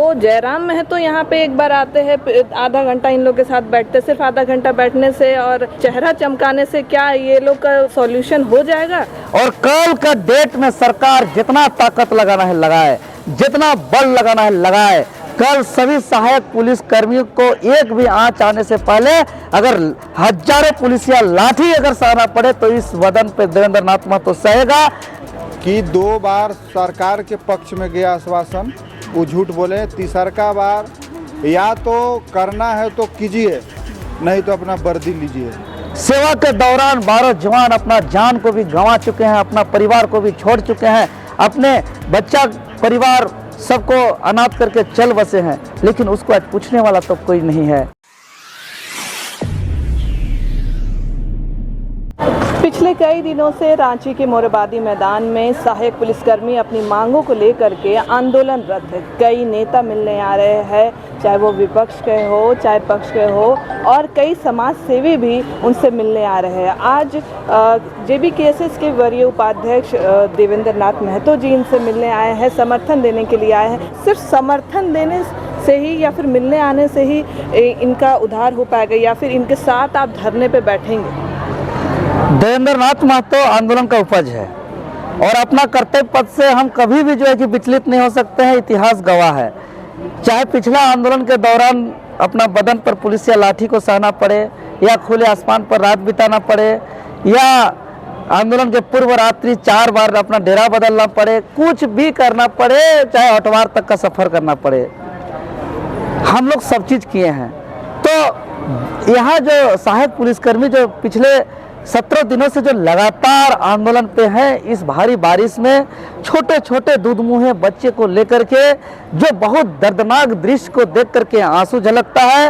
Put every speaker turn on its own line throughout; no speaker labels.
तो जयराम महतो यहाँ पे एक बार आते हैं, आधा घंटा इन लोग के साथ बैठते, सिर्फ आधा घंटा बैठने से और चेहरा चमकाने से क्या ये लोग का सॉल्यूशन हो जाएगा?
और कल का डेट में सरकार जितना ताकत लगाना है लगाए, जितना बल लगाना है लगाए। कल सभी सहायक पुलिस कर्मियों को एक भी आंच आने से पहले अगर हजारों पुलिसिया लाठी अगर सहना पड़े तो इस वदन पे देवेंद्र नाथ महतो सहेगा।
कि 2 बार सरकार के पक्ष में गया आश्वासन, वो झूठ बोले। तीसरा बार या तो करना है तो कीजिए, नहीं तो अपना वर्दी लीजिए।
सेवा के दौरान 12 जवान अपना जान को भी गंवा चुके हैं, अपना परिवार को भी छोड़ चुके हैं, अपने बच्चा परिवार सबको अनाथ करके चल बसे हैं, लेकिन उसको आज पूछने वाला तो कोई नहीं है।
पिछले कई दिनों से रांची के मोरहाबादी मैदान में सहायक पुलिसकर्मी अपनी मांगों को लेकर के आंदोलनरत है। कई नेता मिलने आ रहे हैं, चाहे वो विपक्ष के हो चाहे पक्ष के हो, और कई समाज सेवी भी उनसे मिलने आ रहे हैं। आज JBKSS के वरीय उपाध्यक्ष देवेंद्र नाथ महतो जी इनसे मिलने आए हैं, समर्थन देने के लिए आए हैं। सिर्फ समर्थन देने से ही या फिर मिलने आने से ही इनका उद्धार हो पाएगा, या फिर इनके साथ आप धरने पे बैठेंगे?
देवेंद्र नाथ महतो आंदोलन का उपज है और अपना कर्तव्य पद से हम कभी भी जो है कि विचलित नहीं हो सकते हैं। इतिहास गवाह है, चाहे पिछला आंदोलन के दौरान अपना बदन पर पुलिस या लाठी को सहना पड़े, या खुले आसमान पर रात बिताना पड़े, या आंदोलन के पूर्व रात्रि 4 बार अपना डेरा बदलना पड़े, कुछ भी करना पड़े, चाहे हटवार तक का सफर करना पड़े, हम लोग सब चीज किए हैं। तो यहाँ जो सहायक पुलिसकर्मी जो पिछले 17 दिनों से जो लगातार आंदोलन पे हैं, इस भारी बारिश में छोटे छोटे दूध मुँहे बच्चे को लेकर के जो बहुत दर्दनाक दृश्य को देख करके आंसू झलकता है।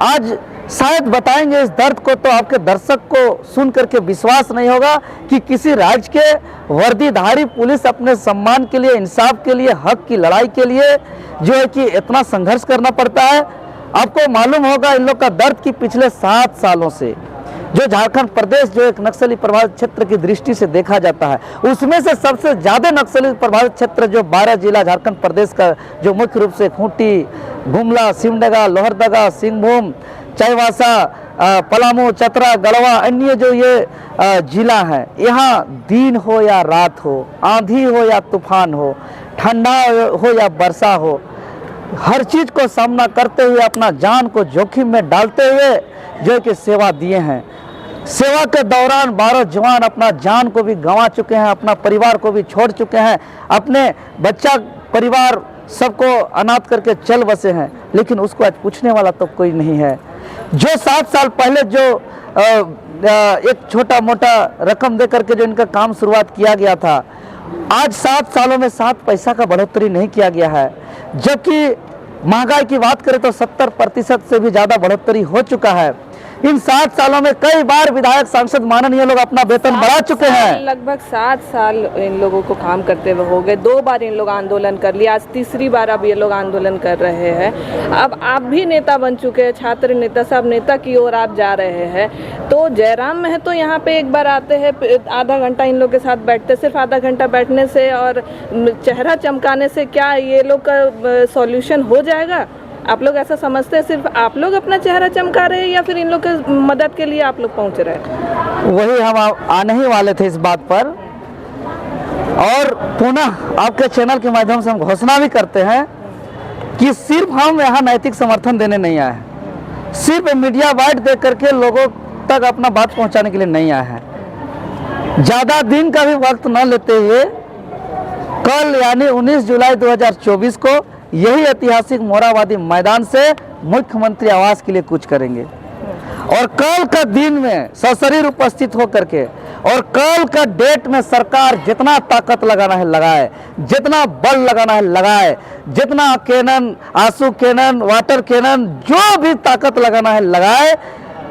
आज शायद बताएंगे इस दर्द को तो आपके दर्शक को सुन करके विश्वास नहीं होगा कि किसी राज्य के वर्दीधारी पुलिस अपने सम्मान के लिए, इंसाफ के लिए, हक की लड़ाई के लिए जो है कि इतना संघर्ष करना पड़ता है। आपको मालूम होगा इन लोग का दर्द कि पिछले 7 सालों से जो झारखंड प्रदेश जो एक नक्सली प्रभावित क्षेत्र की दृष्टि से देखा जाता है, उसमें से सबसे ज़्यादा नक्सली प्रभावित क्षेत्र जो 12 जिला झारखंड प्रदेश का, जो मुख्य रूप से खूंटी, गुमला, सिमडेगा, लोहरदगा, सिंहभूम, चाईबासा, पलामू, चतरा, गढ़वा, अन्य जो ये जिला हैं, यहाँ दिन हो या रात हो, आंधी हो या तूफान हो, ठंडा हो या वर्षा हो, हर चीज को सामना करते हुए अपना जान को जोखिम में डालते हुए जो कि सेवा दिए हैं। सेवा के दौरान 12 जवान अपना जान को भी गंवा चुके हैं, अपना परिवार को भी छोड़ चुके हैं, अपने बच्चा परिवार सबको अनाथ करके चल बसे हैं, लेकिन उसको आज पूछने वाला तो कोई नहीं है। जो 7 साल पहले जो एक छोटा मोटा रकम दे करके जो इनका काम शुरुआत किया गया था, आज 7 सालों में 7 पैसा का बढ़ोतरी नहीं किया गया है। जबकि महंगाई की बात करें तो 70% से भी ज़्यादा बढ़ोतरी हो चुका है। इन 7 सालों में कई बार विधायक, सांसद, माननीय लोग अपना वेतन बढ़ा चुके हैं।
लगभग 7 साल इन लोगों को काम करते हुए हो गए। 2 बार इन लोग आंदोलन कर लिया, आज तीसरी बार अब ये लोग आंदोलन कर रहे हैं। अब आप भी नेता बन चुके हैं, छात्र नेता, सब नेता की ओर आप जा रहे हैं। तो जयराम महतो यहाँ पे एक बार आते हैं, आधा घंटा इन लोग के साथ बैठते, सिर्फ आधा घंटा बैठने से और चेहरा चमकाने से क्या ये लोग का सॉल्यूशन हो जाएगा? आप लोग ऐसा समझते हैं सिर्फ आप लोग अपना चेहरा चमका रहे हैं, या फिर इन लोग के मदद के लिए आप लोग पहुंच रहे हैं?
वही हम आने ही वाले थे इस बात पर, और पुनः आपके चैनल के माध्यम से हम घोषणा भी करते हैं कि सिर्फ हम यहाँ नैतिक समर्थन देने नहीं आए हैं, सिर्फ मीडिया बाइट दे करके लोगों तक अपना बात पहुँचाने के लिए नहीं आए हैं। ज़्यादा दिन का भी वक्त न लेते हुए कल यानी 19 जुलाई 2024 को यही ऐतिहासिक मोरहाबादी मैदान से मुख्यमंत्री आवास के लिए कूच करेंगे, और कल का दिन में सशरीर उपस्थित होकर के, और कल का डेट में सरकार जितना ताकत लगाना है लगाए, जितना बल लगाना है लगाए, जितना कैनन, आंसू कैनन, वाटर कैनन, जो भी ताकत लगाना है लगाए।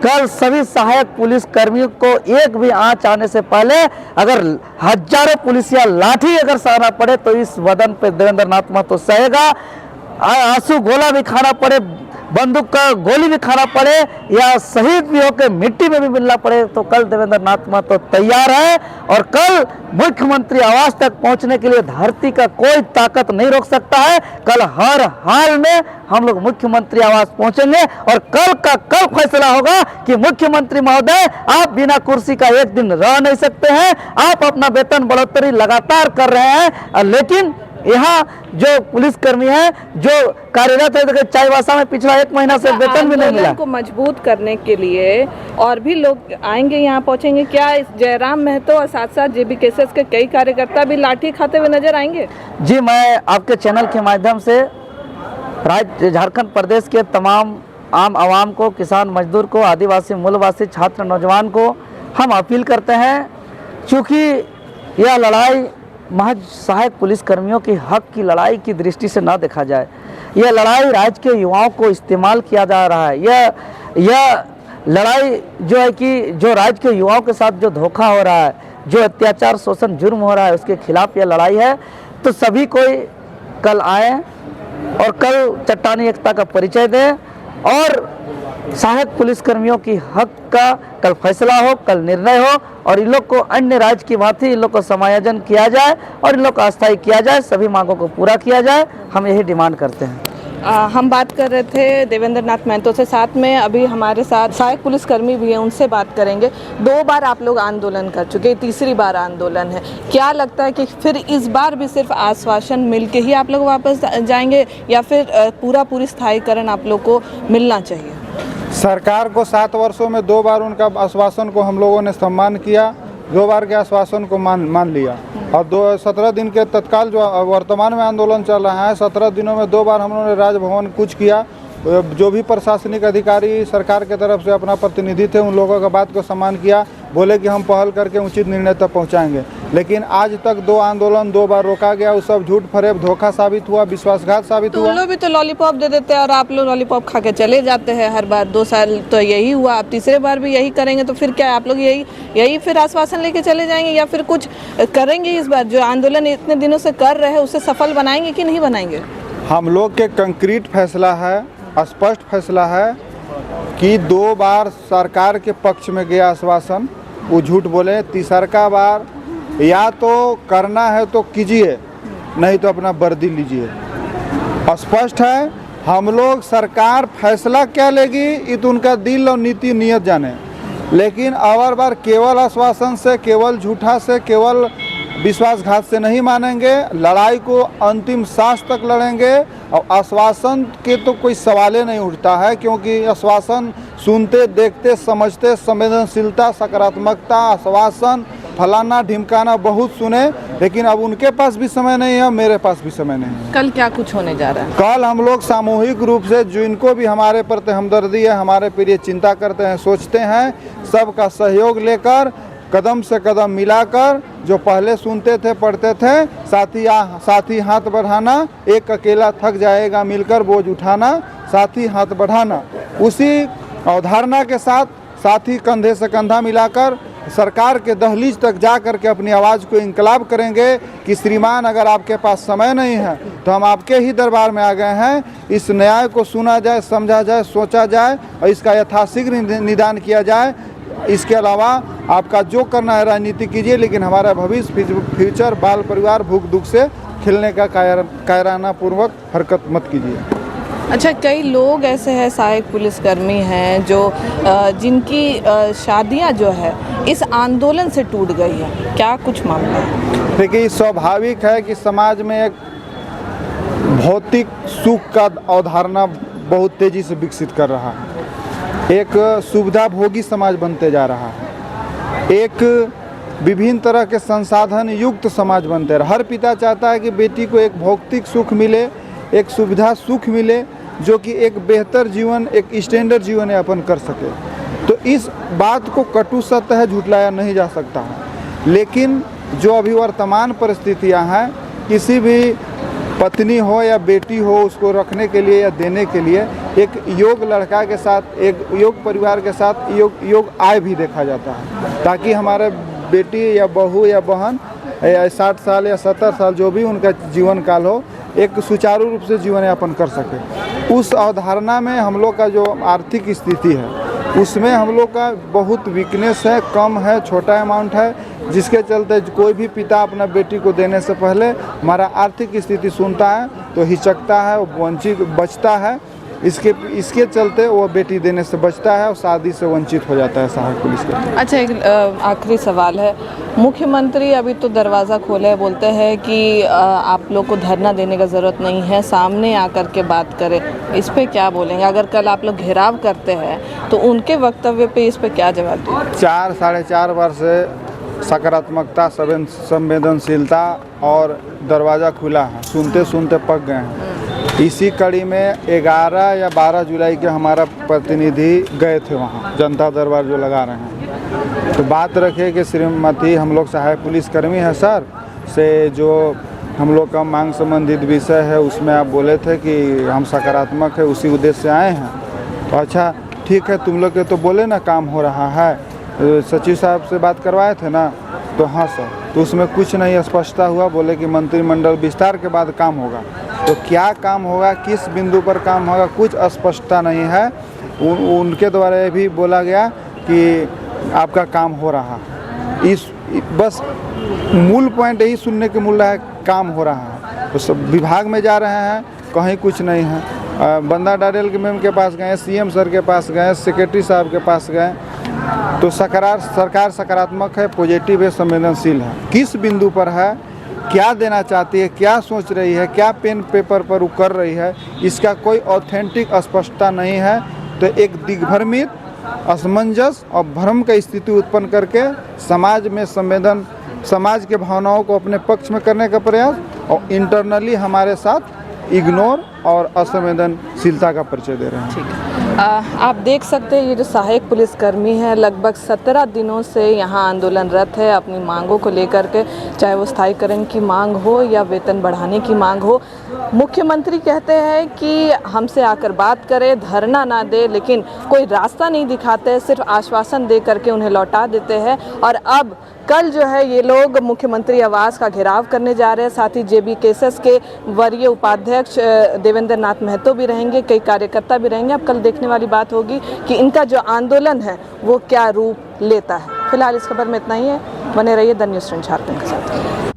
कल सभी सहायक पुलिस कर्मियों को एक भी आंच आने से पहले अगर हजारों पुलिसिया लाठी अगर सहना पड़े तो इस वदन पे देवेंद्र नाथ महतो सहेगा। आंसू गोला भी खाना पड़े, बंदूक का गोली भी खाना पड़े या शहीद भी होकर मिट्टी में भी मिलना पड़े, तो कल देवेंद्र नाथ महतो तैयार है। और कल मुख्यमंत्री आवास तक पहुंचने के लिए धरती का कोई ताकत नहीं रोक सकता है। कल हर हाल में हम लोग मुख्यमंत्री आवास पहुंचेंगे और कल का कल फैसला होगा कि मुख्यमंत्री महोदय, आप बिना कुर्सी का एक दिन रह नहीं सकते हैं। आप अपना वेतन बढ़ोतरी लगातार कर रहे हैं, लेकिन यहाँ जो पुलिसकर्मी है जो कार्यरत है, देखिए चाईबासा में पिछला 1 महीना से वेतन भी नहीं मिला।
आंदोलन को मजबूत करने के लिए और भी लोग आएंगे, यहाँ पहुंचेंगे क्या? इस जयराम महतो और साथ साथ JBKSS के कई कार्यकर्ता भी लाठी खाते हुए नजर आएंगे?
जी, मैं आपके चैनल के माध्यम से राज्य झारखंड प्रदेश के तमाम आम आवाम को, किसान मजदूर को, आदिवासी मूलवासी छात्र नौजवान को हम अपील करते हैं, चूँकि यह लड़ाई महज सहायक पुलिसकर्मियों की हक की लड़ाई की दृष्टि से ना देखा जाए। यह लड़ाई राज्य के युवाओं को इस्तेमाल किया जा रहा है। यह लड़ाई जो है कि जो राज्य के युवाओं के साथ जो धोखा हो रहा है, जो अत्याचार शोषण जुर्म हो रहा है, उसके खिलाफ यह लड़ाई है। तो सभी कोई कल आए और कल चट्टानी एकता का परिचय दें और सहायक पुलिसकर्मियों की हक का कल फैसला हो, कल निर्णय हो और इन लोग को अन्य राज्य की भांति इन लोग को समायोजन किया जाए और इन लोग को अस्थायी किया जाए, सभी मांगों को पूरा किया जाए। हम यही डिमांड करते हैं।
हम बात कर रहे थे देवेंद्र नाथ महतो से, साथ में अभी हमारे साथ सहायक पुलिसकर्मी भी हैं, उनसे बात करेंगे। 2 बार आप लोग आंदोलन कर चुके, तीसरी बार आंदोलन है। क्या लगता है कि फिर इस बार भी सिर्फ आश्वासन मिल के ही आप लोग वापस जाएंगे या फिर पूरी स्थायीकरण आप लोग को मिलना चाहिए?
सरकार को 7 वर्षों में 2 बार उनका आश्वासन को हम लोगों ने सम्मान किया, 2 बार के आश्वासन को मान लिया। और 17 दिन के तत्काल जो वर्तमान में आंदोलन चल रहा है, 17 दिनों में 2 बार हम लोगों ने राजभवन कुछ किया। जो भी प्रशासनिक अधिकारी सरकार के तरफ से अपना प्रतिनिधि थे, उन लोगों का बात को सम्मान किया, बोले कि हम पहल करके उचित निर्णय तक पहुंचाएंगे। लेकिन आज तक 2 आंदोलन 2 बार रोका गया, वो सब झूठ फरेब धोखा साबित हुआ, विश्वासघात साबित हुआ।
तो लोग भी तो लॉलीपॉप दे देते हैं और आप लोग लॉलीपॉप खा के चले जाते हैं हर बार। 2 साल तो यही हुआ, आप तीसरे बार भी यही करेंगे, तो फिर क्या आप लोग यही फिर आश्वासन लेके चले जाएंगे या फिर कुछ करेंगे? इस बार जो आंदोलन इतने दिनों से कर रहे हैं उसे सफल बनाएंगे कि नहीं बनाएंगे?
हम लोग के कंक्रीट फैसला है, स्पष्ट फैसला है कि 2 बार सरकार के पक्ष में गया आश्वासन, वो झूठ बोले। तीसरा बार या तो करना है तो कीजिए, नहीं तो अपना वर्दी लीजिए। स्पष्ट है, हम लोग सरकार फैसला क्या लेगी ये तो उनका दिल और नीति नियत जाने, लेकिन और बार केवल आश्वासन से, केवल झूठा से, केवल विश्वासघात से नहीं मानेंगे। लड़ाई को अंतिम सांस तक लड़ेंगे और आश्वासन के तो कोई सवाल ही नहीं उठता है, क्योंकि आश्वासन सुनते, देखते, समझते, संवेदनशीलता, सकारात्मकता, आश्वासन फलाना ढिमकाना बहुत सुने, लेकिन अब उनके पास भी समय नहीं है, मेरे पास भी समय नहीं है।
कल क्या कुछ होने जा रहा है?
कल हम लोग सामूहिक रूप से जिनको भी हमारे प्रति हमदर्दी है, हमारे प्रिय चिंता करते हैं, सोचते हैं, सबका सहयोग लेकर कदम से कदम मिलाकर, जो पहले सुनते थे, पढ़ते थे, साथी हाथ बढ़ाना, एक अकेला थक जाएगा मिलकर बोझ उठाना, साथी हाथ बढ़ाना, उसी अवधारणा के साथ साथी कंधे से कंधा मिलाकर सरकार के दहलीज तक जा कर के अपनी आवाज़ को इंकलाब करेंगे कि श्रीमान, अगर आपके पास समय नहीं है तो हम आपके ही दरबार में आ गए हैं। इस न्याय को सुना जाए, समझा जाए, सोचा जाए और इसका यथाशीघ्र निदान किया जाए। इसके अलावा आपका जो करना है राजनीति कीजिए, लेकिन हमारा भविष्य, फ्यूचर, बाल परिवार, भूख दुख से खिलने का कायराना पूर्वक हरकत मत कीजिए।
अच्छा, कई लोग ऐसे हैं, सहायक पुलिसकर्मी हैं, जो जिनकी शादियां जो है इस आंदोलन से टूट गई है, क्या कुछ मामला है?
देखिए, स्वाभाविक है कि समाज में एक भौतिक सुख का अवधारणा बहुत तेज़ी से विकसित कर रहा है, एक सुविधा भोगी समाज बनते जा रहा है, एक विभिन्न तरह के संसाधन युक्त समाज बनते रहा। हर पिता चाहता है कि बेटी को एक भौतिक सुख मिले, एक सुविधा सुख मिले, जो कि एक बेहतर जीवन, एक स्टैंडर्ड जीवन यापन कर सके। तो इस बात को कटु सत्य है, झुठलाया नहीं जा सकता है। लेकिन जो अभी वर्तमान परिस्थितियां हैं, किसी भी पत्नी हो या बेटी हो, उसको रखने के लिए या देने के लिए एक योग्य लड़का के साथ, एक योग्य परिवार के साथ योग आय भी देखा जाता है, ताकि हमारे बेटी या बहू या बहन या 60 साल या 70 साल जो भी उनका जीवन काल हो, एक सुचारू रूप से जीवन यापन कर सके। उस अवधारणा में हम लोग का जो आर्थिक स्थिति है उसमें हम लोग का बहुत वीकनेस है, कम है, छोटा अमाउंट है, जिसके चलते कोई भी पिता अपना बेटी को देने से पहले हमारा आर्थिक स्थिति सुनता है तो हिचकता है, वंचित बचता है। इसके चलते वो बेटी देने से बचता है और शादी से वंचित हो जाता है सहायक पुलिसकर्मी।
अच्छा, एक आखिरी सवाल है। मुख्यमंत्री अभी तो दरवाज़ा खोले है, बोलते हैं कि आप लोग को धरना देने का ज़रूरत नहीं है, सामने आकर के बात करें। इस पे क्या बोलेंगे? अगर कल आप लोग घेराव करते हैं तो उनके वक्तव्य पे इस पे क्या जवाब देंगे?
4-4.5 वर्ष से सकारात्मकता, संवेदनशीलता और दरवाज़ा खुला है, सुनते सुनते पक गए हैं। इसी कड़ी में 11 या 12 जुलाई के हमारा प्रतिनिधि गए थे वहाँ, जनता दरबार जो लगा रहे हैं। तो बात रखे कि श्रीमती हम लोग सहायक पुलिसकर्मी हैं सर से जो हम लोग का मांग संबंधित विषय है उसमें आप बोले थे कि हम सकारात्मक है, उसी उद्देश्य से आए हैं। तो अच्छा ठीक है, तुम लोग के तो बोले ना काम हो रहा है, सचिव साहब से बात करवाए थे ना, तो हाँ सर, तो उसमें कुछ नहीं स्पष्टता हुआ, बोले कि मंत्रिमंडल विस्तार के बाद काम होगा। तो क्या काम होगा, किस बिंदु पर काम होगा, कुछ स्पष्टता नहीं है। उनके द्वारा ये भी बोला गया कि आपका काम हो रहा है। इस बस मूल पॉइंट यही सुनने के मूल है, काम हो रहा है। तो सब विभाग में जा रहे हैं, कहीं कुछ नहीं है। बंदा डारेल के मैम के पास गए, सीएम सर के पास गए, सेक्रेटरी साहब के पास गए, तो सरकार सकारात्मक है, पॉजिटिव है, संवेदनशील है। किस बिंदु पर है, क्या देना चाहती है, क्या सोच रही है, क्या पेन पेपर पर वो कर रही है, इसका कोई ऑथेंटिक स्पष्टता नहीं है। तो एक दिग्भ्रमित, असमंजस और भ्रम का स्थिति उत्पन्न करके समाज में समाज के भावनाओं को अपने पक्ष में करने का प्रयास और इंटरनली हमारे साथ इग्नोर और असंवेदनशीलता का परिचय दे रहे हैं।
आप देख सकते हैं ये जो सहायक पुलिसकर्मी है लगभग 17 दिनों से यहाँ आंदोलनरत है अपनी मांगों को लेकर के, चाहे वो स्थायीकरण की मांग हो या वेतन बढ़ाने की मांग हो। मुख्यमंत्री कहते हैं कि हमसे आकर बात करें, धरना ना दे, लेकिन कोई रास्ता नहीं दिखाते, सिर्फ आश्वासन दे करके उन्हें लौटा देते हैं। और अब कल जो है ये लोग मुख्यमंत्री आवास का घेराव करने जा रहे हैं। साथ ही JBKSS के वरीय उपाध्यक्ष देवेंद्र नाथ महतो भी रहेंगे, कई कार्यकर्ता भी रहेंगे। अब कल देखने वाली बात होगी कि इनका जो आंदोलन है वो क्या रूप लेता है। फिलहाल इस खबर में इतना ही है। बने रहिए द न्यूज़ झारखंड के साथ।